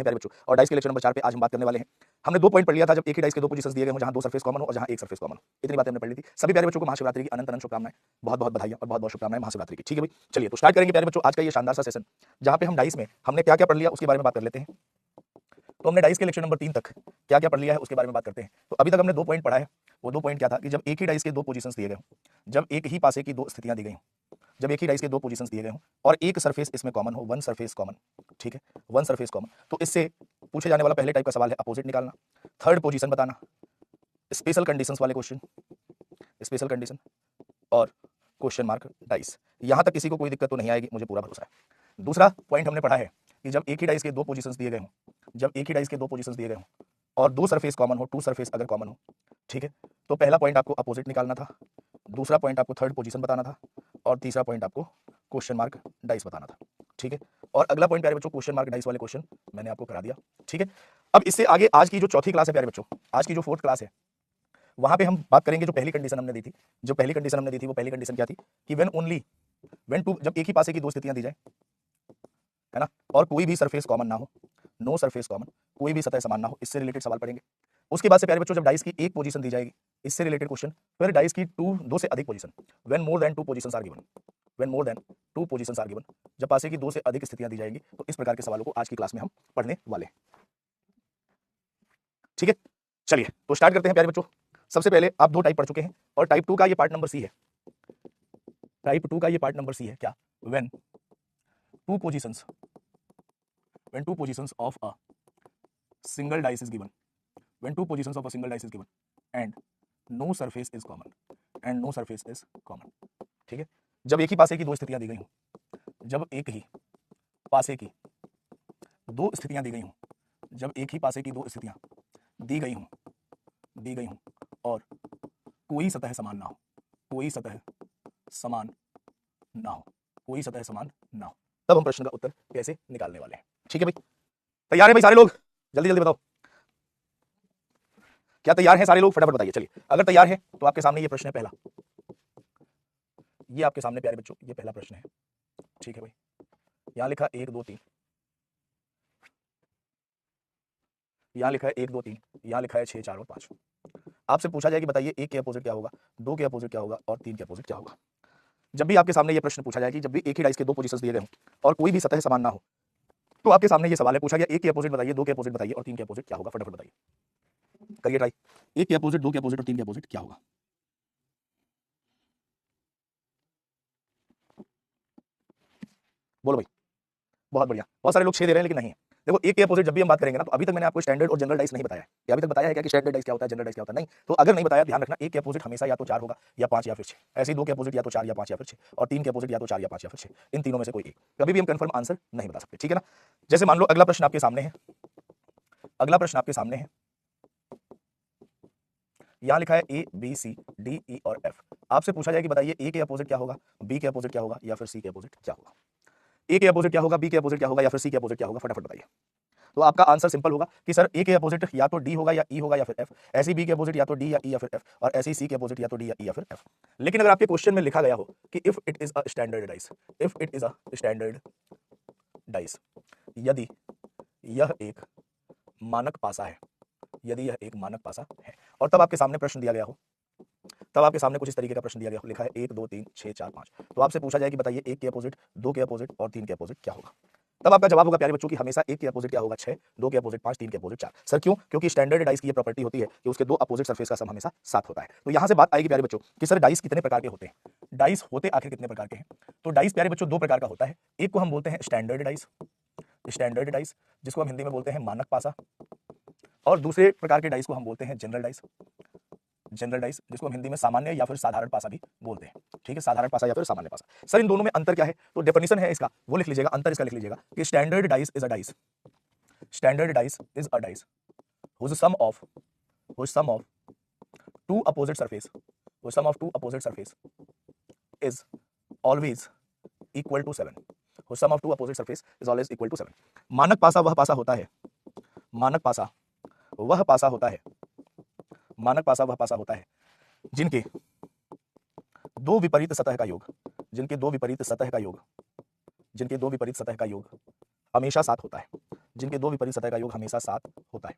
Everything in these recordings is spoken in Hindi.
हैं प्यारे बच्चों। और डाइस के लेक्चर नंबर 4 पे आज हम बात करने वाले हैं। हमने 2 पॉइंट पढ़ लिया था, जब एक ही डाइस के 2 पोजीशंस दिए गए हों, जहां 2 सरफेस कॉमन हो और जहां एक सरफेस कॉमन हो। इतनी बातें हमने पढ़ ली थी। सभी प्यारे बच्चों को महाशिवरात्रि की अनंत अनंत शुभकामनाएं, बहुत बहुत बधाई और बहुत बहुत शुभकामनाएं महाशिवरात्रि की। ठीक है भाई, चलिए तो स्टार्ट करेंगे प्यारे बच्चों आज का ये शानदार सा सेशन, जहां पे हम डाइस में हमने क्या क्या पढ़ लिया उसके बारे में बात कर लेते हैं। तो हमने डाइस के लेक्चर नंबर 3 तक क्या क्या पढ़ लिया है उसके बारे में बात करते हैं। तो अभी तक हमने 2 पॉइंट पढ़ा है। वो 2 पॉइंट क्या था कि जब एक ही डाइस के 2 पोजीशंस दिए गए हों, जब एक ही पासे की 2 स्थितियां दी गई हों, जब एक ही डाइस के 2 पोजीशंस दिए गए हों और एक सरफेस इसमें कॉमन हो, वन सरफेस कॉमन। ठीक है, वन सरफेस कॉमन। तो इससे पूछे जाने वाला पहले टाइप का सवाल है अपोजिट निकालना, थर्ड पोजीशन बताना, स्पेशल कंडीशंस वाले क्वेश्चन, स्पेशल कंडीशन और क्वेश्चन मार्क डाइस। यहां तक किसी को कोई दिक्कत तो नहीं आएगी, मुझे पूरा भरोसा है। दूसरा पॉइंट हमने पढ़ा है कि जब एक ही डाइस के 2 पोजीशंस दिए गए हों, जब एक ही डाइस के 2 पोजीशंस दिए गए हों और 2 सरफेस कॉमन हो, 2 सरफेस अगर कॉमन हो, ठीक है, तो पहला पॉइंट आपको अपोजिट निकालना था, दूसरा पॉइंट आपको थर्ड पोजीशन बताना था और तीसरा पॉइंट आपको क्वेश्चन मार्क डाइस बताना था। ठीक है, और अगला पॉइंट प्यारे बच्चों क्वेश्चन मार्क डाइस वाले क्वेश्चन मैंने आपको करा दिया। ठीक है, अब इससे आगे आज की जो चौथी क्लास है प्यारे बच्चों, आज की जो 4th क्लास है, वहां पे हम बात करेंगे जो पहली कंडीशन हमने दी थी। जो पहली कंडीशन हमने दी थी वो पहली कंडीशन क्या थी कि व्हेन टू, जब एक ही पासे की 2 स्थितियां दी जाए, है ना, और कोई भी सरफेस कॉमन ना हो, नो सरफेस कॉमन, कोई भी सतह समान ना हो, इससे रिलेटेड सवाल पढ़ेंगे। उसके बाद से प्यारे बच्चों जब डाइस की एक पोजीशन दी जाएगी, इससे रिलेटेड क्वेश्चन, फिर डाइस की 2 से अधिक position, when more than 2 positions are given, when more than 2 positions are given, जब पासे की 2 से अधिक स्थितियां दी जाएंगी, तो इस प्रकार के सवालों को आज की क्लास में हम पढ़ने वाले हैं। ठीक है, चलिए तो स्टार्ट करते हैं प्यारे बच्चों। सबसे पहले आप 2 टाइप पढ़ चुके हैं और टाइप 2 का ये पार्ट नंबर सी है। टाइप 2 का ये पार्ट नंबर सी है क्या, when two positions of a single dice is given, when 2 positions of a single dice is given and no surface is common, and no surface is common। ठीक है, जब एक ही पासे की 2 स्थितियां दी गई हों, जब एक ही पासे की 2 स्थितियां दी गई हों, जब एक ही पासे की 2 स्थितियां दी गई हों और कोई सतह समान ना हो, कोई सतह समान ना हो, कोई सतह समान ना हो, तब हम प्रश्न का उत्तर कैसे निकालने वाले हैं। ठीक है भाई, तैयार है भाई सारे लोग? जल्दी जल्दी बताओ, क्या तैयार हैं सारे लोग? फटाफट बताइए। चलिए, अगर तैयार है तो आपके सामने ये प्रश्न है पहला, ये आपके सामने प्यारे बच्चों ये पहला प्रश्न है। ठीक है भाई, यहां लिखा 1 2 3, यहां लिखा है 1 2 3, यहां लिखा है 6 4 और 5। आपसे पूछा जाए कि बताइए 1 के अपोजिट क्या होगा, 2 के अपोजिट क्या होगा और 3 के अपोजिट क्या होगा। जब भी आपके सामने ये प्रश्न पूछा जाए कि जब भी एक ही डाइस के 2 पोजीशंस दिए गए हों और कोई भी सतह समान ना हो, तो आपके सामने ये सवाल है, पूछा गया 1 के अपोजिट बताइए, 2 के अपोजिट बताइए और 3 के अपोजिट क्या होगा। फटाफट बताइए, करिए ट्राई। 1 के अपोजिट, 2 के अपोजिट और 3 के अपोजिट क्या होगा? बोलो भाई। बहुत बढ़िया, बहुत सारे लोग 6 दे रहे हैं लेकिन नहीं है। देखो, 1 के अपोजिट जब भी हम बात करेंगे ना, तो अभी तक मैंने आपको स्टैंडर्ड और जनरल डाइस नहीं बताया है। ये अभी तक बताया है क्या कि स्टैंडर्ड डाइस क्या होता है, जनरल डाइस क्या होता है? नहीं। तो अगर नहीं बताया, ध्यान रखना, 1 के अपोजिट हमेशा या तो 4 होगा या 5 या फिर 6। ऐसे ही 2 के अपोजिट या तो 4 या 5 या फिर 6 और 3 के अपोजिट या तो 4 या 5 या फिर 6। इन तीनों में से कोई एक। कभी भी हम कंफर्म आंसर नहीं बता सकते। ठीक है ना? जैसे मान लो अगला प्रश्न आपके सामने है, अगला प्रश्न आपके सामने है, यहां लिखा है A B C D E और एफ। आपसे पूछा जाए कि बताइए ए के अपोजिट क्या होगा, बी के अपोजिट क्या होगा या फिर सी के अपोजिट क्या होगा। ए के अपोजिट क्या होगा, बी के अपोजिट क्या होगा या फिर सी के अपोजिट क्या होगा। फटाफट बताइए। तो आपका आंसर सिंपल होगा कि सर ए के अपोजिट या तो डी होगा या ई होगा या फिर एफ, ऐसी बी के अपोजिट या तो डी या ई या फिर एफ, और ऐसी सी के अपोजिट या तो डी या ई या फिर एफ। लेकिन अगर आपके क्वेश्चन में लिखा गया हो कि if it is a standard dice, if it is a standard dice, यदि यह एक मानक पासा है, यदि यह एक मानक पासा है, और तब आपके सामने प्रश्न दिया गया हो, तब आपके सामने कुछ इस तरीके का प्रश्न दिया गया हो, लिखा है 1 2 3 6 4 5, तो आपसे पूछा जाए कि बताइए 1 के अपोजिट, 2 के अपोजिट और 3 के अपोजिट क्या होगा। तब आपका जवाब होगा प्यारे बच्चों कि हमेशा 1 के अपोजिट क्या होगा 6, 2 के अपोजिट 5, 3 के अपोजिट 4। सर क्यों? क्योंकि स्टैंडर्ड डाइस की ये प्रॉपर्टी होती है कि उसके 2 अपोजिट सरफेस का सम हमेशा 7 होता है। तो यहां से बात आएगी प्यारे बच्चों कि सर डाइस कितने प्रकार के होते हैं। डाइस होते आखिर कितने प्रकार के हैं? तो डाइस प्यारे बच्चों 2 प्रकार का होता है। एक को हम बोलते हैं स्टैंडर्ड डाइस, स्टैंडर्ड डाइस जिसको हम हिंदी में बोलते हैं मानक पासा, और दूसरे प्रकार के डाइस को हम बोलते हैं जनरल डाइस, जनरल डाइस जिसको हम हिंदी में सामान्य या फिर साधारण पासा भी बोलते हैं। ठीक है, साधारण पासा या फिर सामान्य पासा। सर इन दोनों में अंतर क्या है? तो डेफिनेशन है इसका, वो लिख लीजिएगा, अंतर इसका लिख लीजिएगा कि standard dice is a dice, standard dice is a dice whose sum of two opposite surface, whose sum of two opposite surface is always equal to 7, whose sum of two opposite surface is always equal to 7। मानक पासा वह पासा होता है, मानक पासा वह पासा होता है, मानक पासा वह पासा होता है जिनके दो विपरीत सतह का योग, जिनके दो विपरीत सतह का योग, जिनके दो विपरीत सतह का योग हमेशा 7 होता है, जिनके दो विपरीत सतह का योग हमेशा 7 होता है।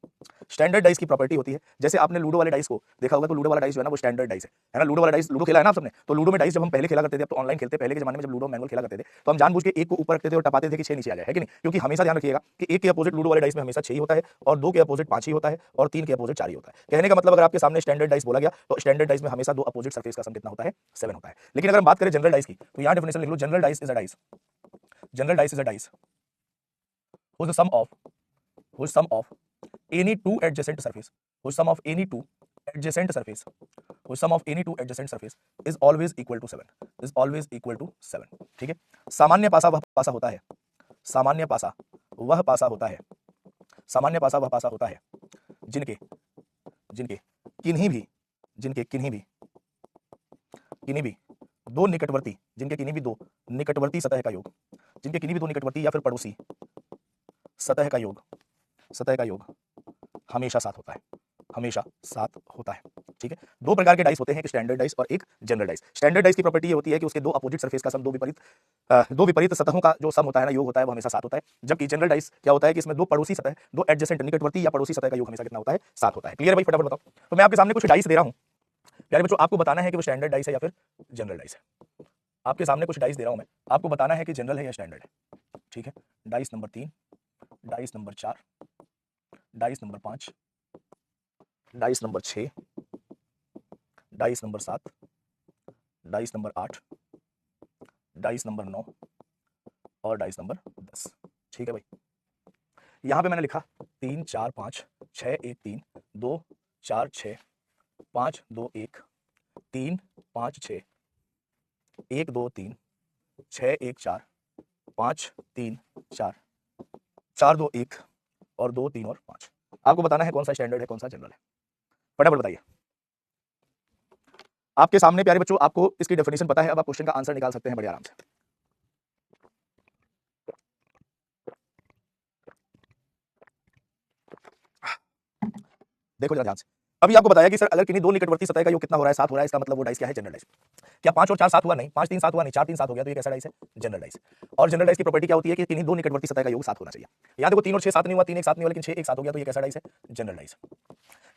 स्टैंडर्ड डाइस की प्रॉपर्टी होती है, जैसे आपने लूडो वाले डाइस को देखा होगा, तो लूडो वाला डाइस जो है ना वो स्टैंडर्ड डाइस है ना। लूडो वाला डाइस, लूडो खेला है ना आप सबने, तो लूडो में डाइस जब हम पहले खेला करते थे, अब तो ऑनलाइन खेलते, पहले के जमाने में जब लूडो मैनुअल खेला करते थे तो हम जानबूझ के एक को ऊपर रखते थे और टपाते थे कि 6 नीचे आ जाए, है कि नहीं? क्योंकि हमेशा ध्यान रखिएगा कि एक के अपोजिट लूडो वाले डाइस में हमेशा 6 ही होता है, और 2 के अपोजिट 5 ही होता है, और 3 के अपोजिट 4 ही होता है। कहने का मतलब अगर आपके सामने स्टैंडर्ड डाइस बोला गया तो स्टैंडर्ड डाइस में हमेशा 2 अपोजिट सरफेस का सम कितना होता है? 7 होता है। लेकिन अगर हम बात करें जनरल डाइस की, तो यहाँ डेफिनेशन लिख लो, general dice is a dice, general dice is a dice whose sum of any two adjacent surface, whose sum of any two adjacent surface, whose sum of any two adjacent surface is always equal to 7, is always equal to 7। ठीक है। सामान्य पासा वह पासा होता है, सामान्य पासा वह पासा होता है, सामान्य पासा वह पासा होता है जिनके जिनके किन्हीं भी जिनके किन्हीं भी किन्हीं भी दो निकटवर्ती जिनके किन्हीं भी दो निकटवर्ती सतह का योग, जिनके किन्हीं भी दो निकटवर्ती या फिर पड़ोसी सतह का योग हमेशा 7 होता है, हमेशा 7 होता है। ठीक है। दो प्रकार के डाइस होते हैं, एक स्टैंडर्ड डाइस और एक जनरल डाइस। स्टैंडर्ड डाइस की प्रॉपर्टी ये होती है कि उसके दो अपोजिट सरफेस का सम, दो विपरीत सतहों का जो सम होता है ना, योग होता है, वो हमेशा 7 होता है। जबकि जनरल डाइस क्या होता है कि इसमें दो पड़ोसी सतह, दो एडजेसेंट निकटवर्ती या पड़ोसी सतह का योग हमेशा कितना होता है? 7 होता है। क्लियर भाई? फटाफट बताओ। तो मैं आपके सामने कुछ डाइस दे रहा हूं प्यारे बच्चों, आपको बताना है कि वो स्टैंडर्ड डाइस है या फिर जनरल डाइस है। आपके सामने कुछ डाइस दे रहा हूं मैं, आपको बताना है कि जनरल है या स्टैंडर्ड है। ठीक है। Dice number 3, dice number 4, dice number 5, dice number 6, dice number 7, dice number 8, dice number 9 और डाइस नंबर 10। ठीक है भाई। यहां पे मैंने लिखा 3 4 5 6 1 3 2 4 6 5 2 1 3 5 6 1 2 3 6 1 4 5 3 4 4 2 1 और 2 3 और 5। आपको बताना है कौन सा स्टैंडर्ड है कौन सा जनरल है। फटाफट बताइए। आपके सामने प्यारे बच्चों, आपको इसकी डेफिनेशन पता है, अब आप क्वेश्चन का आंसर निकाल सकते हैं बड़े आराम से। देखो जरा ध्यान से। अभी आपको बताया कि सर अगर किन्हीं दो निकटवर्ती सतह का योग कितना हो रहा है? 7 हो रहा है। इसका मतलब वो डाइस क्या है? General dice. क्या 5 और 4 7 हुआ? नहीं। 5 3 7 हुआ? नहीं। 4 3 7 हो गया, तो ये कैसा डाइस है? General dice. और जनरल डाइस की प्रॉपर्टी क्या होती है कि किन्हीं दो निकटवर्ती सतह का योग 7 होना चाहिए। यहाँ देखो 3 और 6 7 नहीं हुआ, 3 1 7 नहीं हुआ, लेकिन 6 1 7 हो गया, तो ये कैसा डाइस है? General dice.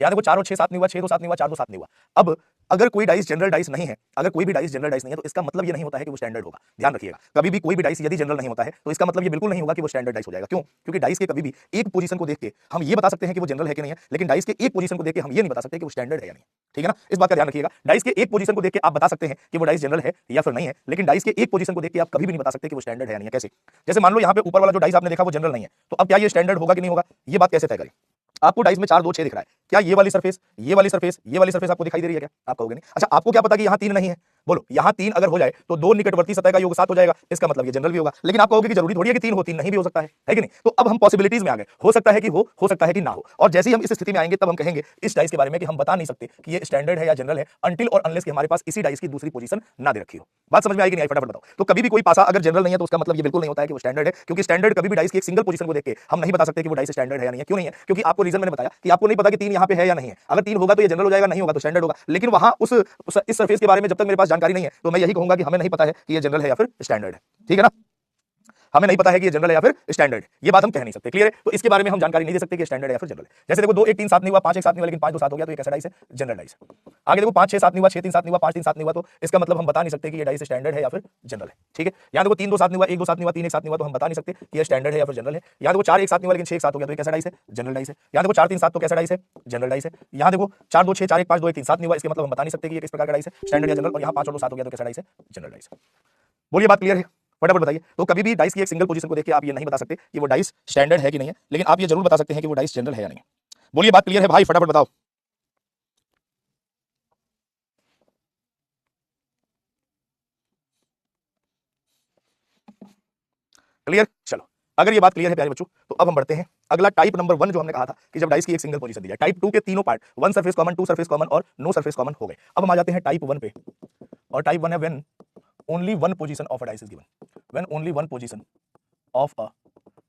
यहाँ देखो 4 और 6 7 नहीं हुआ, 6 2 7 नहीं हुआ, 4 2 7 नहीं हुआ। अब अगर कोई डाइस जनरल डाइस नहीं है, अगर कोई भी डाइस जनरल डाइस नहीं है, तो इसका मतलब ये नहीं होता है कि वो स्टैंडर्ड होगा। ध्यान रखिएगा, कभी भी कोई भी डाइस यदि जनरल नहीं होता है तो इसका मतलब ये बिल्कुल नहीं होगा कि वो स्टैंडर्ड डाइस हो जाएगा। क्यों? क्योंकि डाइस के कभी भी एक पोजीशन को देख के हम ये बता सकते हैं कि वो जनरल है कि नहीं है, लेकिन डाइस के एक पोजीशन को देख के हम ये नहीं बता सकते कि वो स्टैंडर्ड है या नहीं। ठीक है ना? इस बात का ध्यान रखिएगा। डाइस के एक पोजीशन को देख के आप बता सकते हैं कि वो डाइस जनरल है या फिर नहीं है, लेकिन डाइस के एक पोजीशन को देख के आप कभी भी नहीं बता सकते कि वो स्टैंडर्ड है या नहीं है। कैसे? जैसे मान लो यहाँ पे ऊपर वाला जो डाइस आपने देखा वो जनरल नहीं है, तो अब क्या ये स्टैंडर्ड होगा कि नहीं होगा? ये बात कैसे तय करें? आपको डाइस में 4 2 6 दिख रहा है, क्या ये वाली सरफेस, ये वाली सरफेस, ये वाली सरफेस आपको दिखाई दे रही है क्या? आप कहोगे नहीं। अच्छा, आपको क्या पता कि यहाँ 3 नहीं है? बोलो, यहाँ 3 अगर हो जाए तो दो निकटवर्ती सतह का योग 7 हो जाएगा, इसका मतलब ये जनरल भी होगा। लेकिन आप कहोगे कि जरूरी थोड़ी है कि 3 हो, 3 नहीं भी हो सकता है कि नहीं? तो अब हम पॉसिबिलिटीज में आ गए, हो सकता है कि हो सकता है कि ना हो। और जैसे ही हम इस स्थिति में आएंगे तब हम कहेंगे इस डाइस के बारे में कि हम बता नहीं सकते कि ये स्टैंडर्ड है या जनरल है, अनटिल और अनलेस कि हमारे पास इसी डाइस की दूसरी पोजीशन ना दे रखी हो। बात समझ में आएगी नहीं आई? फटाफट बताओ। तो कभी भी कोई पासा अगर जनरल नहीं है तो उसका मतलब ये बिल्कुल नहीं होता है कि वो स्टैंडर्ड है, क्योंकि स्टैंडर्ड कभी भी डाइस की एक सिंगल पोजीशन को देख के हम नहीं बता सकते कि वो डाइस स्टैंडर्ड है या नहीं है। क्यों नहीं है? क्योंकि आपको रीजन मैंने बताया कि आपको नहीं पता कि 3 यहाँ पे है या नहीं है। अगर 3 होगा तो ये जनरल हो जाएगा, नहीं होगा तो स्टैंडर्ड होगा। लेकिन वहां इस सरफेस के बारे में जब तक मेरे पास जानकारी नहीं है तो मैं यही कहूंगा कि हमें नहीं पता है कि ये जनरल है या फिर स्टैंडर्ड है। ठीक है ना? हमें नहीं पता है कि ये जनरल है या फिर स्टैंडर्ड, ये बात हम कह नहीं सकते। क्लियर है? तो इसके बारे में हम जानकारी नहीं दे सकते कि स्टैंडर्ड है या फिर जनरल है। जैसे देखो 2 1 3 7 नहीं हुआ, 5 1 7 नहीं हुआ, लेकिन 5 2 7 हो गया, तो ये कैसा डाइस है? General dice. आगे देखो 5 6 7 नहीं हुआ, 6 3 7 नहीं हुआ, 5 3 7 नहीं हुआ, तो इसका मतलब हम बता नहीं सकते कि ये डाइस स्टैंडर्ड है या फिर जनरल है। ठीक है। यहाँ देखो 3 2 7 नहीं हुआ, 1 2 7 नहीं हुआ, 3 1 7 नहीं हुआ, तो हम बता नहीं सकते कि ये स्टैंडर्ड है या फिर जनरल है। यहाँ देखो 4 1 7 नहीं हुआ, लेकिन 6 1 7 हो गया, तो ये कैसा डाइस है? जनरल डाइस है। यहाँ देखो 4 3 7 तो कैसा डाइस है? जनरल डाइस है। यहाँ देखो 4 2 6 4 1 5 2 1 3 7 नहीं हुआ, इसके मतलब हम बता नहीं सकते कि ये किस प्रकार का डाइस है? स्टैंडर्ड या जनरल। और यहाँ 5 और 2 7 हो गया, तो कैसा डाइस है? General dice. बोलिए, बात क्लियर है? फटाफट बताइए। तो कभी भी डाइस की एक सिंगल पोजीशन को देख के आप ये नहीं बता सकते कि वो डाइस स्टैंडर्ड है कि नहीं है, लेकिन आप ये जरूर बता सकते हैं कि वो डाइस जनरल है या नहीं है। बोलिए, बात क्लियर है भाई? फटाफट बताओ। क्लियर? चलो, अगर ये बात क्लियर है प्यारे बच्चों, तो अब हम बढ़ते हैं अगला टाइप नंबर 1 जो हमने कहा था कि जब डाइस की एक सिंगल पोजीशन दी जाए। टाइप 2 के तीनों part, 1 surface common, 2 surface common और नो सरफेस कॉमन हो गए। अब हम आ जाते हैं टाइप 1 पे, और टाइप 1 है when only one position of a dice is given. When only one position of a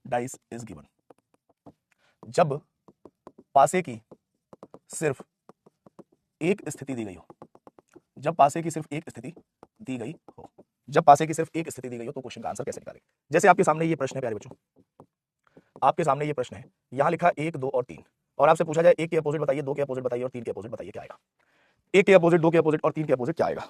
dice is given. जब पासे की सिर्फ एक स्थिति दी गई हो, जब पासे की सिर्फ एक स्थिति दी गई हो, जब पासे की सिर्फ एक स्थिति दी गई हो, तो क्वेश्चन का आंसर कैसे निकालेंगे? जैसे आपके सामने ये प्रश्न है प्यारे बच्चों, आपके सामने ये प्रश्न है, यहाँ लिखा 1 2 और 3 और आपसे पूछा जाए 1 के अपोजिट बताइए, 2 के अपोजिट बताइए और 3 के अपोजिट बताइए, क्या आएगा? 1 के अपोजिट, 2 के अपोजिट और 3 के अपोजिट क्या आएगा?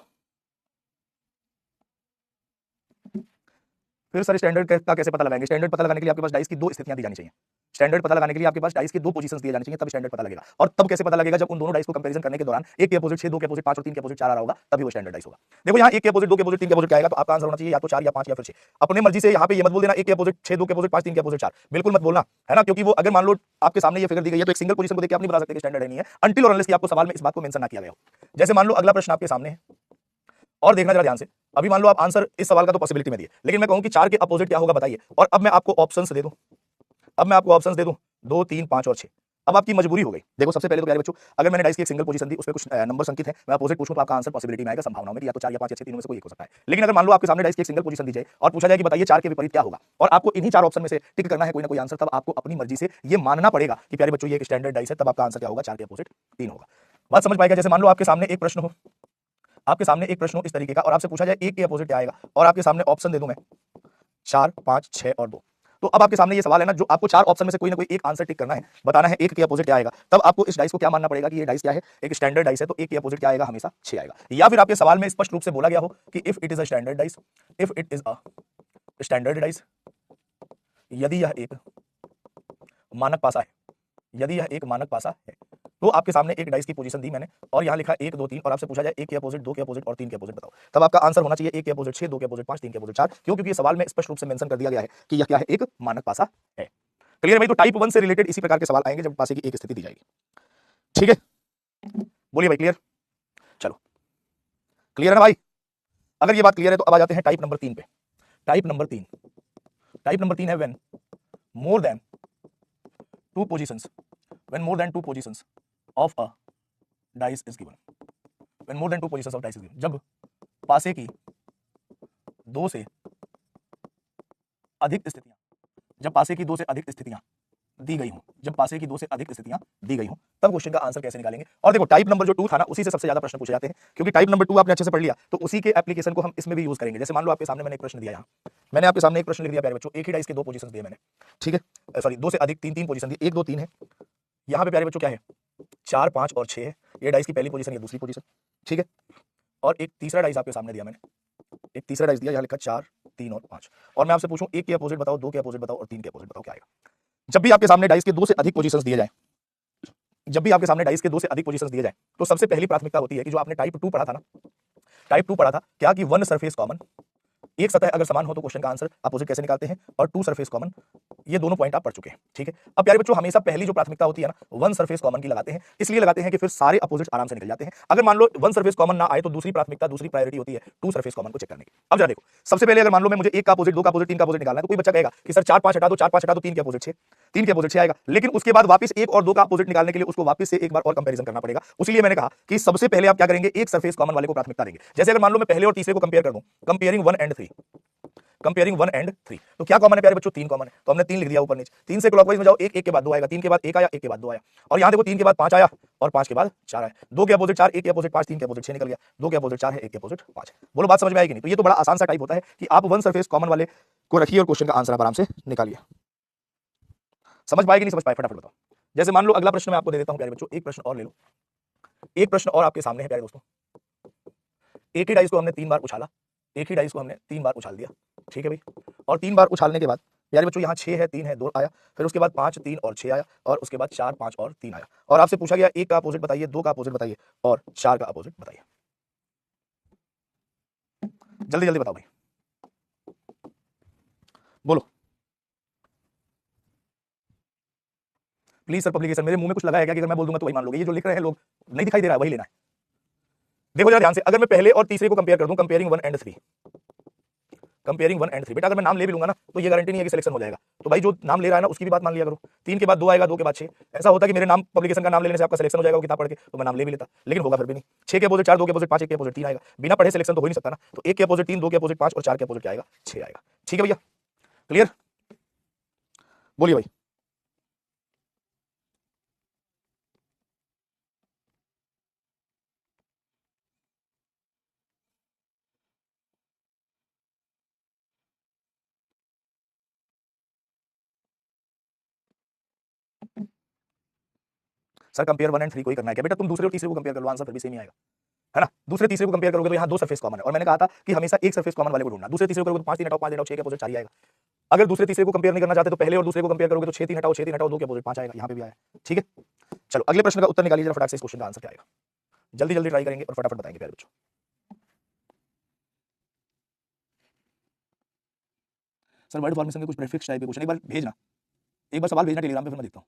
फिर सर स्टैंडर्ड का कैसे पता लगाएंगे? स्टैंडर्ड पता लगाने के लिए आपके पास डाइस की दो स्थितियां दी जानी चाहिए। स्टैंडर्ड पता लगाने के लिए आपके पास डाइस की दो पोजीशंस दिए जाने चाहिए, तब स्टैंडर्ड पता लगेगा। और तब कैसे पता लगेगा? जब उन दोनों डाइस को कंपैरिजन करने के दौरान 1 के अपोजिट 6, 2 के अपोजिट 5 और 3 के अपोजिट 4 आ रहा होगा, तभी वो स्टैंडर्ड डाइस होगा। देखो यहाँ 1 के अपोजिट, 2 के अपोजिट, 3 के अपोजिट क्या आएगा? तो आपका आंसर होना चाहिए या तो 4 या 5 या फिर 6। अपने मर्जी से यहाँ पे ये मत बोल देना 1 के अपोजिट 6, 2 के अपोजिट 5, 3 के अपोजिट 4, बिल्कुल मत बोलना, है ना? क्योंकि वो अगर मान लो आपके सामने ये फिगर दी गई है तो एक सिंगल पोजीशन को देख के आप नहीं बता सकते कि स्टैंडर्ड है नहीं है, अनटिल और अनलेस कि आपको सवाल में इस बात को मेंशन ना किया गया हो। जैसे मान लो अगला प्रश्न आपके सामने है और देखना जरा ध्यान से। अभी मान लो आप आंसर इस सवाल का तो पॉसिबिलिटी में दिए, लेकिन मैं कहूं कि 4 के अपोजिट क्या होगा बताइए, और अब मैं आपको ऑप्शंस दे दूं। अब मैं आपको ऑप्शंस दे दूं 2 3 5 और 6। अब आपकी मजबूरी हो गई। देखो सबसे पहले तो प्यारे बच्चों, अगर मैंने डाइस की एक सिंगल पोजीशन दी, उसमें कुछ नंबर अंकित है, मैं अपोजिट पूछूं तो आपका आंसर पॉसिबिलिटी में आएगा, संभावनाओं में, या तो 4 या 5 या 6 तीनों में से कोई एक हो सकता है। लेकिन अगर मान लो आपके सामने डाइस की एक सिंगल पोजीशन दी जाए और पूछा जाए कि बताइए 4 के विपरीत क्या होगा, और आपको इन्हीं 4 ऑप्शन में से टिक करना है कोई ना कोई आंसर, तब आपको अपनी मर्जी से ये मानना पड़ेगा कि प्यारे बच्चों ये एक स्टैंडर्ड डाइस है, तब आपका आंसर क्या होगा? 4 के अपोजिट 3 होगा। बात समझ पाएगा? जैसे मान लो आपके सामने एक प्रश्न हो, आपके सामने एक प्रश्न हो इस तरीके का, और आपसे पूछा जाए 1 के अपोजिट क्या आएगा, और आपके सामने ऑप्शन दे दूं मैं 4 5 6 और 2। तो अब आपके सामने ये सवाल है ना, जो आपको 4 ऑप्शन में से कोई ना कोई एक आंसर टिक करना है, बताना है 1 के अपोजिट क्या आएगा। तब आपको इस डाइस को क्या मानना पड़ेगा कि ये डाइस क्या है? एक स्टैंडर्ड डाइस है, तो 1 के अपोजिट क्या आएगा? हमेशा 6 आएगा। या फिर आपके सवाल में स्पष्ट रूप से बोला गया हो कि if it is a standard dice, if it is a standard dice, यदि यह एक मानक पासा है, यदि यह एक मानक पासा है, तो आपके सामने एक डाइस की पोजीशन दी मैंने और यहाँ लिखा 1 2 3, और आपसे पूछा जाए 1 के अपोजिट, 2 के अपोजिट और 3 के अपोजिट बताओ, तब आपका आंसर होना चाहिए 1 के अपोजिट 6, 2 के अपोजिट 5, 3 के अपोजिट 4। क्यों? क्योंकि ये सवाल में स्पष्ट रूप से मेंशन कर दिया गया है कि यह क्या है? एक मानक पासा है। क्लियर है भाई? तो टाइप 1 से रिलेटेड इसी प्रकार के सवाल आएंगे जब पासे की एक स्थिति दी जाएगी। ठीक है, बोलिए भाई, क्लियर? चलो, क्लियर है ना भाई? अगर ये बात क्लियर है तो अब आ जाते हैं टाइप नंबर 3 पे। टाइप नंबर 3, टाइप नंबर 3 है when more then two positions, when more then two positions of a dice is given, when more then two positions of dice is given, जब पासे की दो से अधिक स्थितियां, जब पासे की दो से अधिक स्थितियां दी गई हो, जब पासे की दो से अधिक स्थितियां दी गई हो, तब क्वेश्चन का आंसर कैसे निकालेंगे? और देखो टाइप नंबर जो 2 था ना, उसी से सबसे ज्यादा प्रश्न पूछे जाते हैं, क्योंकि टाइप नंबर 2 आपने अच्छे से पढ़ लिया, तो उसी के एप्लीकेशन को हम इसमें भी यूज करेंगे। जैसे मान लो आपके सामने मैंने एक प्रश्न दिया, यहाँ मैंने आपके सामने एक प्रश्न लिख दिया प्यारे बच्चों, एक ही डाइस के दो पोजीशंस दिए मैंने, ठीक है, सॉरी दो से अधिक तीन तीन पोजीशन दी, 1 2 3 है। यहाँ पे प्यारे बच्चों क्या है? 4 5 और 6 है, ये डाइस की पहली पोजीशन, ये दूसरी पोजीशन, ठीक है। और एक तीसरा डाइस आपके सामने दिया मैंने, एक तीसरा डाइस दिया, यहाँ लिखा 4 3 और 5, और मैं आपसे पूछूं 1 के अपोजिट बताओ, 2 के अपोजिट बताओ और 3 के अपोजिट बताओ, क्या आएगा? जब भी आपके सामने डाइस के दो से अधिक पोजीशंस दिए जाए, जब भी आपके सामने डाइस के दो से अधिक पोजीशंस दिए जाए, तो सबसे पहली प्राथमिकता होती है कि जो आपने टाइप 2 पढ़ा था ना, टाइप 2 पढ़ा था क्या, कि वन सरफेस कॉमन, एक सतह अगर समान हो तो क्वेश्चन का आंसर अपोजिट कैसे निकालते हैं, और टू सरफेस कॉमन, ये दोनों पॉइंट आप पढ़ चुके हैं, ठीक है। अब प्यारे बच्चों हमेशा पहली जो प्राथमिकता होती है ना, वन सरफेस कॉमन की लगाते हैं, इसलिए लगाते हैं कि फिर सारे अपोजिट आराम से निकल जाते हैं। अगर मान लो वन सरफेस कॉमन ना आए तो दूसरी प्राथमिकता, दूसरी प्रायोरिटी होती है टू सरफेस कॉमन को चेक करने की। अब जरा देखो, सबसे पहले अगर मान लो मैं मुझे एक का अपोजिट, दो का अपोजिट, तीन का अपोजिट निकालना है, तो कोई बच्चा कहेगा कि सर 4 5 हटा दो, 4 5 हटा दो, 3 के अपोजिट 6, 3 के अपोजिट 6 आएगा, लेकिन उसके बाद वापस एक और दो का अपोजिट निकालने के लिए उसको वापस से एक बार और कंपैरिजन करना पड़ेगा। उसलिए मैंने कहा कि सबसे पहले आप क्या करेंगे, एक सरफेस कॉमन वाले को प्राथमिकता देंगे। जैसे अगर मान लो मैं पहले और तीसरे को कंपेयर कर दूं, कंपेयरिंग 1 एंड 3, कंपेयरिंग 1 एंड 3, तो क्या कॉमन है प्यारे बच्चों? 3 कॉमन है, तो हमने 3 लिख दिया ऊपर नीचे। 3 से क्लॉकवाइज में जाओ, एक एक के बाद 2 आएगा, 3 के बाद 1 आया, 1 के बाद 2 आया, और यहां देखो 3 के बाद 5 आया और 5 के बाद 4 आया, 2 के अपोजिट 4, 1 के अपोजिट 5, 3 के अपोजिट 6 निकल गया, 2 के अपोजिट 4 है, 1 के अपोजिट 5 है। बोलो बात समझ में आएगी नहीं? तो ये तो बड़ा आसान सा टाइप होता है कि आप वन सरफेस कॉमन वाले को रखिए और क्वेश्चन का आंसर आप आराम से निकालिए। समझ पाएगी नहीं समझ पाए? फटाफट बताओ। जैसे मान लो अगला प्रश्न मैं आपको दे देता हूं प्यारे बच्चों, एक प्रश्न और ले लो, एक प्रश्न और आपके सामने है प्यारे दोस्तों। एक ही डाइस को हमने 3 बार उछाला, एक ही डाइस को हमने 3 बार उछाल दिया, ठीक है भाई, और 3 बार उछालने के बाद यार बच्चों यहाँ 6 है, 3 है, 2 आया, फिर उसके बाद 5 3 और 6 आया, और उसके बाद 4 5 और 3 आया, और आपसे पूछा गया 1 का अपोजिट बताइए, 2 का अपोजिट बताइए और 4 का अपोजिट बताइए। जल्दी जल्दी बताओ भाई, बोलो प्लीज सर। पब्लिकेशन मेरे मुंह में कुछ लगा है क्या कि अगर मैं बोल दूंगा तो वही मान लोगे? ये जो लिख रहे हैं लोग, नहीं दिखाई दे रहा है, वही लेना है। देखो जरा ध्यान से, अगर मैं पहले और तीसरे को कंपेयर कर दूं, कंपेयरिंग 1 एंड 3, कंपेयरिंग 1 एंड 3, बेटा अगर मैं नाम ले भी लूंगा ना तो ये गारंटी नहीं है कि सिलेक्शन हो जाएगा, तो भाई जो नाम ले रहा है ना उसकी भी बात मान लिया करो। 3 के बाद 2 आएगा, 2 के बाद 6, ऐसा होता कि मेरे नाम पब्लिकेशन का नाम लेने से आपका सिलेक्शन हो जाएगा किताब पढ़ के, तो मैं नाम ले भी लेता, लेकिन होगा फिर भी नहीं। 6 के अपोजिट 4, 2 के अपोजिट 5, 1 के अपोजिट 3 आएगा, बिना पढ़े सिलेक्शन तो हो ही नहीं सकता ना, तो 1 के अपोजिट 3, 2 के अपोजिट 5 और 4 के अपोजिट क्या आएगा? 6 आएगा। ठीक है भैया, क्लियर? बोलिए भाई। सर कंपेयर 1 एंड 3 को ही करना है क्या? बेटा तुम दूसरे और तीसरे को कंपेयर कर लो, आंसर फिर भी सेम ही आएगा, है ना। दूसरे तीसरे को कंपेयर करोगे तो यहाँ दो सरफेस कॉमन है, और मैंने कहा था कि हमेशा एक सरफेस कॉमन वाले को ढूंढना। दूसरे तीसरे को करोगे तो 5 3 हटाओ 5 हटाओ 6 के अपोजिट 4 ही आएगा। अगर दूसरे तीसरे को कंपेयर नहीं करना चाहते तो पहले और दूसरे को कंपेयर करोगे तो 6 3 हटाओ 6 3 हटाओ 2 के अपोजिट 5 आएगा, यहाँ पे भी आया। ठीक है, चलो अगले प्रश्न का उत्तर निकालिए जरा फटाक से, इस क्वेश्चन का आंसर क्या आएगा। जल्दी जल्दी ट्राई करेंगे और फटाफट बताएंगे प्यारे बच्चों। सर वर्ड फॉर्मेशन के कुछ प्रीफिक्स टाइप के क्वेश्चन एक बार भेजना, एक बार सवाल भेजना टेलीग्राम पे, फिर मैं देखता हूँ।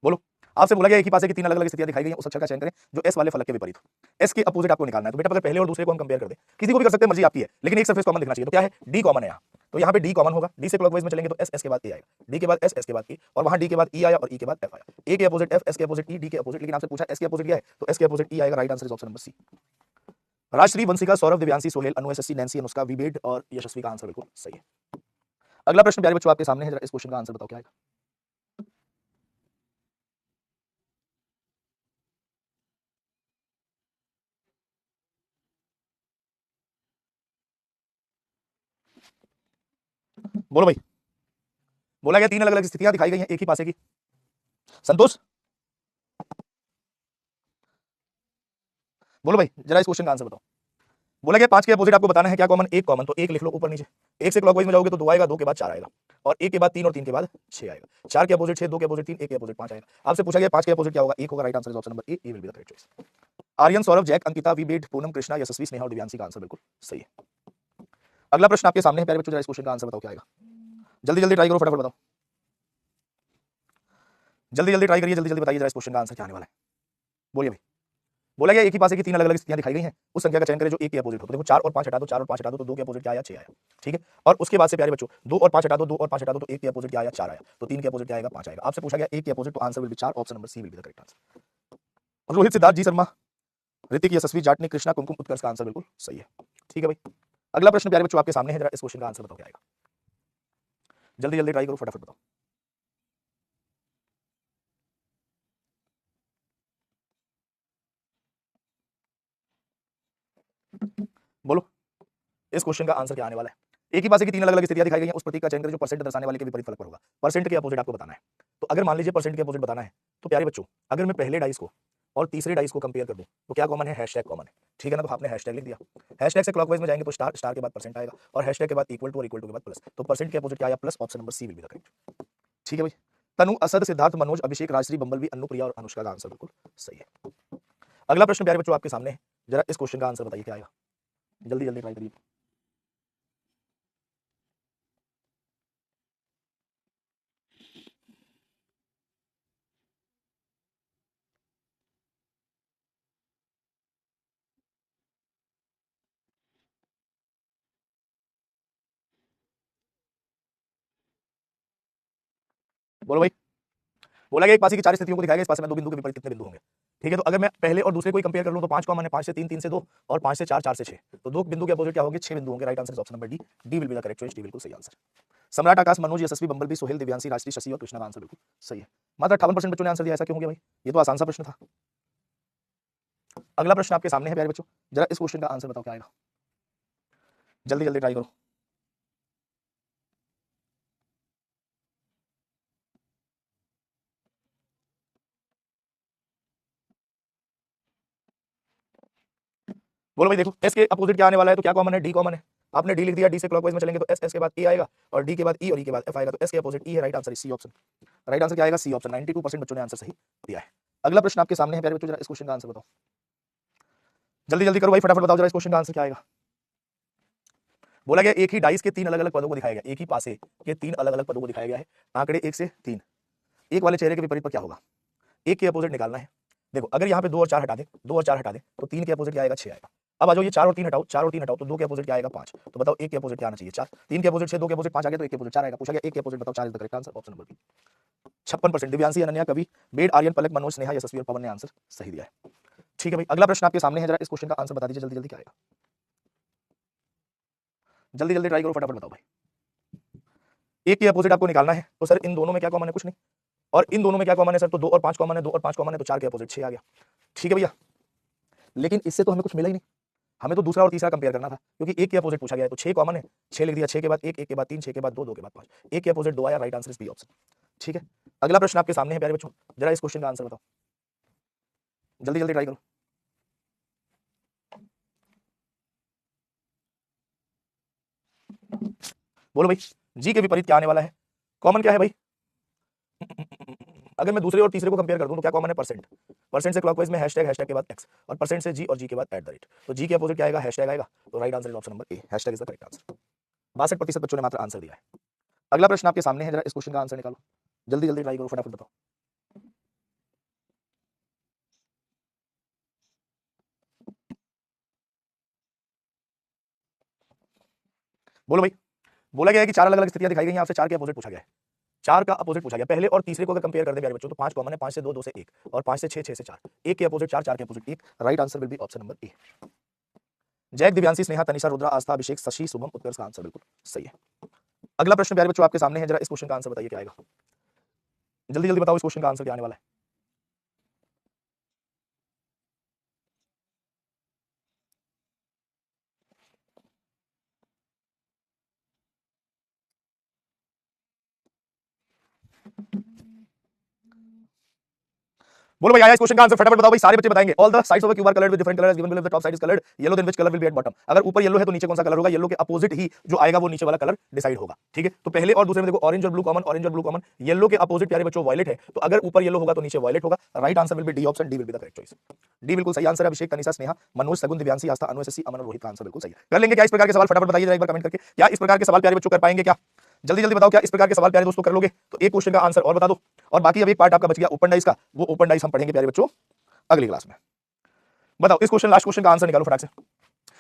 बोलो, आपसे बोला गया एक ही पासे की 3 अलग-अलग स्थितियां दिखाई गई हैं, उस अक्षर का चयन करें जो एस वाले फलक के विपरीत हो। एस के अपोजिट आपको निकालना है, तो बेटा अगर पहले और दूसरे को हम कंपेयर कर दें, किसी को भी कर सकते हैं, मर्जी आपकी है, लेकिन एक सरफेस कॉमन दिखना चाहिए। तो क्या है, डी कॉमन है यहाँ, तो यहाँ पे डी कॉमन होगा। डी से क्लॉकवाइज में चलेंगे तो एस एस के बाद ए आएगा, डी के बाद एस एस के बाद ई, और वहां डी के बाद ई आया और ई के बाद एफ आया। ए के अपोजिट एफ, एस के अपोजिट ई, डी के अपोजिट, लेकिन आपसे पूछा एस के अपोजिट क्या है, तो एस के अपोजिट ई आएगा। Right answer is option number C. Rajshri, Vanshika, Saurabh, Divyanshi, Sohel, Anu, SSC, Nancy, Anushka, विबेड और यशस्वी का आंसर बिल्कुल सही है। अगला प्रश्न प्यारे बच्चों आपके सामने है, जरा इस क्वेश्चन का आंसर बताओ क्या आएगा। बोलो भाई, बोला गया 3 अलग-अलग स्थितियां दिखाई गई हैं एक ही पासे की। संतोष, बोलो भाई जरा इस क्वेश्चन का आंसर बताओ। बोला गया 5 के अपोजिट आपको बताना है क्या कॉमन, एक कॉमन, तो एक लिख लो ऊपर नीचे। एक से क्लॉकवाइज में जाओगे तो 2 आएगा, 2 के बाद 4 आएगा, और 1 के बाद 3 और 3 के बाद 6 आएगा। 4 के अपोजिट 6, 2 के अपोजिट 3, 1 के अपोजिट 5 आएगा। आपसे पूछा गया 5 के अपोजिट क्या होगा, 1 होगा। Right answer is option number A, will be the correct choice. Aryan, Saurabh, Jack, Ankita, विबेड, पूनम, कृष्णा, यशस्वी, स्नेहा और दिव्यांशी का आंसर बिल्कुल सही है। अगला प्रश्न आपके सामने है प्यारे बच्चों, जरा इस क्वेश्चन का आंसर बताओ क्या आएगा। जल्दी जल्दी ट्राई करो, फटाफट बताओ, जल्दी जल्दी ट्राई करिए, जल्दी जल्दी बताइए जरा इस क्वेश्चन का आंसर क्या आने वाला है। बोलिए भाई। बोला गया एक ही पासे की 3 अलग-अलग स्थितियां दिखाई गई हैं, उस संख्या का चयन करें जो 1 के अपोजिट हो। तो देखो 4 और 5 हटा दो, 4 और 5 हटा दो तो 2 के अपोजिट क्या आया, 6 आया। ठीक है, और उसके बाद से प्यारे बच्चों 2 और 5 हटा दो, 2 और 5 हटा दो तो 1 के अपोजिट क्या आया, 4 आया। तो 3 के अपोजिट क्या आएगा, 5 आएगा। आपसे पूछा गया 1 के अपोजिट, तो answer will be 4, option number C will be the correct answer. Rohit, Siddharth, G Sharma, Hrithik, Yashasvi, Jatni, Krishna, Kumkum, Utkarsh का आंसर बिल्कुल सही है। ठीक है भाई, अगला प्रश्न प्यारे बच्चों आपके सामने है, जरा इस क्वेश्चन का आंसर बताओ क्या आएगा। जल्दी जल्दी ट्राई करो, फटाफट बताओ। बोलो, इस क्वेश्चन का आंसर क्या आने वाला है। एक ही पासे की 3 अलग-अलग स्थितियां दिखाई गई हैं, उस प्रतीक का चयन करें जो परसेंट दर्शाने वाले के विपरीत फलक पर होगा। परसेंट के अपोजिट आपको बताना है, तो अगर मान लीजिए परसेंट के अपोजिट बताना है, तो प्यारे बच्चों अगर मैं पहले डाइस को और तीसरे डाइस को कंपेयर कर दूं तो क्या कॉमन है, हैशटैग कॉमन है। ठीक है ना, तो आपने हैशटैग लिख दिया। हैशटैग से क्लॉकवाइज में जाएंगे तो स्टार, स्टार के बाद परसेंट आएगा, और हैशटैग के बाद इक्वल टू और इक्वल टू के बाद प्लस, तो परसेंट के अपोजिट क्या आया, plus, option number C will be the correct. ठीक है भाई, तनु, असद, सिद्धार्थ, मनोज, अभिषेक, राजश्री, बम्बलबी, अनु, प्रिया और अनुष्का का आंसर बिल्कुल सही है। अगला प्रश्न प्यारे बच्चों आपके सामने है, जरा इस क्वेश्चन का आंसर बताइए क्या आएगा। जल्दी जल्दी ट्राई करिए। बोलो भाई। बोला गया एक पासे की 4 स्थितियों को दिखाया गया, इस पासे में 2 बिंदु के विपरीत कितने बिंदु होंगे। ठीक है, तो अगर मैं पहले और दूसरे को ही कंपेयर कर लूं तो 5 कॉमन है, 5 से 3, 3 से 2 और 5 से 4, 4 से 6, तो 2 बिंदु के अपोजिट क्या होंगे, 6 बिंदु होंगे। Right answer is option number D, D will be the correct choice, D बिल्कुल सही आंसर। सम्राट, आकाश, मनोज, यशस्वी, बम्बलबी, सोहेल, दिव्यांशी, राजश्री, शशि और कृष्णा का आंसर बिल्कुल सही है। मात्र 58% बच्चों ने आंसर दिया, ऐसा क्यों हो गया भाई, ये तो आसान सा प्रश्न था। अगला प्रश्न आपके सामने है प्यारे बच्चों, जरा इस क्वेश्चन का आंसर बताओ क्या आएगा। जल्दी जल्दी ट्राई करो। बोलो भाई, देखो एस के अपोजिट क्या आने वाला है, तो क्या कॉमन है, डी कॉमन है। आपने डी लिख दिया, डी से क्लॉकवाइज में चलेंगे तो एस, एस के बाद ए आएगा, और डी के बाद ई और ई के बाद एफ आएगा, तो एस के अपोजिट ई है। Right answer C option. Right answer क्या आएगा, सी ऑप्शन। 92% बच्चों ने आंसर सही दिया है। अगला प्रश्न आपके सामने है प्यारे बच्चों, जरा इस क्वेश्चन का आंसर बताओ। जल्दी जल्दी करो भाई, फटाफट बताओ जरा इस क्वेश्चन का आंसर क्या आएगा। बोला गया एक ही डाइस के 3 अलग अलग पदों को दिखाया गया, एक ही पासे के 3 अलग अलग पदों को दिखाया गया है। आंकड़े 1 से 3, एक वाले चेहरे के विपरीत पर क्या होगा, एक के अपोजिट निकालना है। देखो अगर यहाँ पे 2 और 4 हटा दे, 2 और 4 हटा दे तो 3 के अपोजिट क्या आएगा, 6 आएगा। अब आ जाओ ये 4 और 3 हटाओ, 4 और 3 हटाओ तो 2 के अपोजिट क्या आएगा, 5। तो बताओ एक के अपोजिट क्या आना चाहिए, 4। 3 के अपोजिट 6, 2 के अपोजिट 5 आ गया, तो एक के अपोजिट 4 आएगा। पूछा गया एक के अपोजिट बताओ, 4 is the correct answer, option number B. 56%। Divyanshi, Ananya, Kavi, बेड, आर्यन, पलक, मनोज, स्नेहा, यशस्वी और पवन ने आंसर सही दिया है। ठीक है भाई, अगला प्रश्न आपके सामने है, जरा इस क्वेश्चन का आंसर बता दीजिए जल्दी जल्दी क्या आएगा। जल्दी जल्दी ट्राई करो, फटाफट बताओ भाई। एक के अपोजिट आपको निकालना है, तो सर इन दोनों में क्या कॉमन है, कुछ नहीं। और इन दोनों में क्या कॉमन है सर, तो 2 और 5 कॉमन है, 2 और 5 कॉमन है, तो 4 के अपोजिट 6 आ गया। ठीक है भैया, लेकिन इससे तो हमें कुछ मिला ही नहीं, हमें तो दूसरा और तीसरा कंपेयर करना था, क्योंकि एक के अपोजिट पूछा गया है, तो 6 कॉमन है, 6 लिख दिया, 6 के बाद 1, 1 के बाद 3, 6 के बाद 2, 2 के बाद 5, एक के अपोजिट 2 आया, right answer is B option. ठीक है, अगला प्रश्न आपके सामने है प्यारे बच्चों, जरा इस क्वेश्चन का आंसर बताओ, जल्दी जल्दी ट्राई करो। बोलो भाई, जी के विपरीत क्या आने वाला है, कॉमन क्या है भाई? अगर मैं दूसरे और तीसरे को कंपेयर कर दूं तो क्या कॉमन है? परसेंट, परसेंट से क्लॉकवाइज में हैशटैग, हैशटैग के बाद एक्स, और परसेंट से जी और जी के बाद @। तो जी के अपोजिट क्या आएगा? हैशटैग आएगा, तो right answer is option number A, hashtag is the correct answer. 62% बच्चों ने मात्र आंसर दिया है। अगला प्रश्न आपके सामने है, जरा इस क्वेश्चन का आंसर निकालो, जल्दी जल्दी ट्राई करो, फटाफट बताओ। बोलो भाई, बोला गया है कि 4 अलग अलग स्थितियां दिखाई गई हैं, आपसे 4 के अपोजिट पूछा गया है, 4 का अपोजिट पूछा गया, पहले और तीसरे को अगर कंपेयर कर दे प्यारे बच्चों तो 5 कॉमन है, 5 से 2, 2 से 1, और 5 से 6, 6 से 4, 1 के अपोजिट 4, 4 के opposite 1, right answer will be option number A. Jack, Divyanshi, Sneha, Tanisha, Rudra, Astha, Abhishek, Shashi, Shubham, Utkarsh का आंसर बिल्कुल सही है। अगला प्रश्न प्यारे बच्चों आपके सामने है, जरा इस क्वेश्चन का आंसर बताइए क्या आएगा, जल्दी जल्दी बताओ इस क्वेश्चन का आंसर क्या आने वाला है। बोलो भाई, आया इस क्वेश्चन का आंसर, फटाफट बताओ भाई, सारे बच्चे बताएंगे। All the sides of a cube are coloured with different colours given below the top side is coloured yellow, then which colour will be at bottom. अगर ऊपर येलो है तो नीचे कौन सा कलर होगा? येलो के अपोजिट ही जो आएगा वो नीचे वाला कलर डिसाइड होगा। ठीक है, तो पहले और दूसरे में देखो ऑरेंज और ब्लू कॉमन, ऑरेंज और ब्लू कॉमन, येलो के अपोजिट प्यारे बच्चों वायलेट है, तो अगर ऊपर येलो होगा तो नीचे वायलेट होगा, right answer will B D option, D will be the correct choice. D बिल्कुल सही आंसर है। अभिषेक, तनिषा, स्नेहा, मनोज, सगुन, दिव्यांशी, आस्था, अनु, एसएससी, अमन और रोहित का आंसर बिल्कुल सही है। कर लेंगे क्या इस प्रकार के सवाल? फटाफट बताइए एक बार कमेंट करके, क्या इस प्रकार के सवाल प्यारे बच्चों कर पाएंगे क्या? जल्दी जल्दी बताओ, क्या इस प्रकार के सवाल प्यारे दोस्तों कर लोगे? तो एक क्वेश्चन का आंसर और बता दो, और बाकी अब एक पार्ट आपका बच गया ओपन डाइस का, वो ओपन डाइस हम पढ़ेंगे प्यारे बच्चों अगली क्लास में। बताओ इस क्वेश्चन, लास्ट क्वेश्चन का आंसर निकालो फटाक से।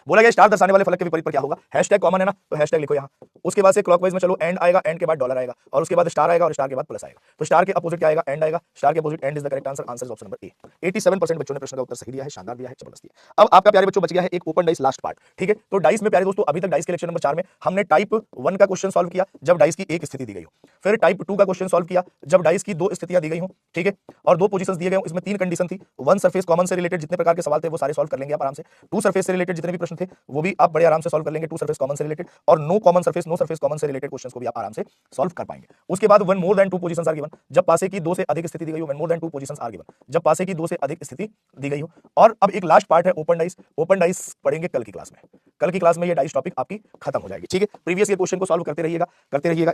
बोला गया स्टार दर्शाने वाले फलक के विपरीत पर क्या होगा? हैशटैग कॉमन है ना, तो हैशटैग लिखो यहाँ, उसके बाद से क्लॉकवाइज में चलो, एंड आएगा, एंड के बाद डॉलर आएगा, और उसके बाद स्टार आएगा, और स्टार के बाद प्लस आएगा, तो स्टार के अपोजिट क्या आएगा? एंड आएगा, स्टार के opposite and is the correct answer, answer is option number ए। 87% बच्चों ने प्रश्न का उत्तर सही दिया है, शानदार दिया है, जबरदस्त दिया। अब आपका प्यारे बच्चों बच गया है एक ओपन डाइस लास्ट पार्ट। ठीक है, तो डाइस में प्यारे दोस्तों अभी तक डाइस के लेक्चर नंबर 4 में हमने टाइप 1 का क्वेश्चन सॉल्व किया जब डाइस की एक स्थिति दी गई हो, फिर टाइप 2 का क्वेश्चन सॉल्व किया जब डाइस की 2 स्थितियां दी गई हो, ठीक है, और 2 पोजीशंस दिए गए हो, इसमें 3 कंडीशन थी। 1 सरफेस कॉमन से रिलेटेड जितने प्रकार के सवाल थे वो सारे सॉल्व कर लेंगे आप आराम से। 2 सरफेस से रिलेटेड जितने भी प्रश्न थे वो भी आप बड़े आराम से सॉल्व कर लेंगे, 2 सरफेस कॉमन से रिलेटेड, और नो सरफेस कॉमन से रिलेटेड क्वेश्चंस को भी आप आराम से सॉल्व कर पाएंगे। उसके बाद one more than 2 positions are given, जब पासे की 2 से अधिक स्थिति दी गई हो, one more than 2 positions are given, जब पासे की 2 से अधिक स्थिति दी गई हो। और अब एक लास्ट पार्ट है ओपन डाइस, ओपन डाइस पढ़ेंगे कल की क्लास में, कल की क्लास में ये डाइस टॉपिक आपकी खत्म हो जाएगी। ठीक है, प्रीवियस ईयर क्वेश्चन को सॉल्व करते रहिएगा,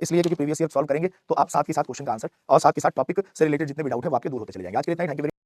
इसलिए क्योंकि प्रीवियस ईयर सॉल्व करेंगे तो आप साथ के साथ क्वेश्चन का आंसर और साथ के साथ टॉपिक से रिलेटेड जितने भी डाउट है वो आपके दूर होते चले जाएंगे। आज के लिए इतना ही, थैंक यू।